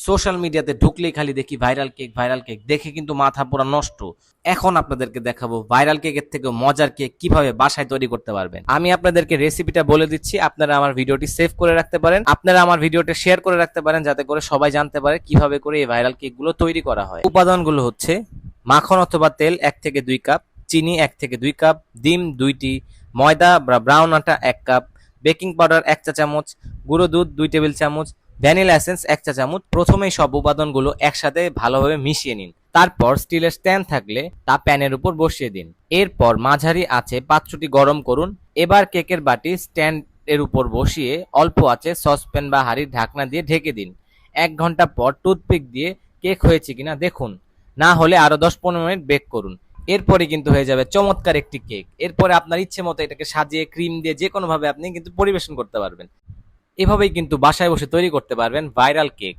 Social মিডিয়াতে ঢুকলেই খালি দেখি ভাইরাল কেক দেখে কিন্তু মাথা পুরো নষ্ট। এখন আপনাদেরকে দেখাবো ভাইরাল কেকের থেকে মজার কেক কিভাবে বাসায় তৈরি করতে পারবেন। আমি আপনাদেরকে রেসিপিটা বলে দিচ্ছি, আপনারা আমার ভিডিওটি সেভ করে রাখতে পারেন, আপনারা আমার ভিডিওটা শেয়ার করে রাখতে পারেন, যাতে করে সবাই জানতে পারে কিভাবে করে এই ভাইরাল কেকগুলো তৈরি করা হয়। উপাদানগুলো হচ্ছে মাখন অথবা তেল 1 থেকে 2 কাপ, চিনি 1 থেকে 2 কাপ, ডিম 2টি, ময়দা বা ব্রাউন আটা 1 কাপ, বেকিং পাউডার 1 চা চামচ, গুঁড়ো দুধ 2 টেবিল চামচ, ভ্যানিলা এসেন্স 1 চা চামচ। প্রথমেই সব উপাদানগুলো একসাথে ভালোভাবে মিশিয়ে নিন। তারপর স্টিলের স্ট্যান্ড থাকলে তা প্যানের উপর বসিয়ে দিন। এরপর মাঝারি আঁচে পাত্রটি গরম করুন। এবার কেকের বাটি স্ট্যান্ড এর উপর বসিয়ে অল্প আঁচে সসপ্যান বা হাঁড়ির ঢাকনা দিয়ে ঢেকে দিন। 1 ঘন্টা পর টুথপিক দিয়ে কেক হয়েছে কিনা দেখুন, না হলে আরো 10-15 মিনিট বেক করুন। এরপরে কিন্তু হয়ে যাবে চমৎকার একটি কেক। এরপরে আপনার ইচ্ছে মতো এটাকে সাজিয়ে ক্রিম দিয়ে যে কোনো ভাবে আপনি কিন্তু পরিবেশন করতে পারবেন। এভাবেই কিন্তু বাসায় বসে তৈরি করতে পারবেন ভাইরাল কেক।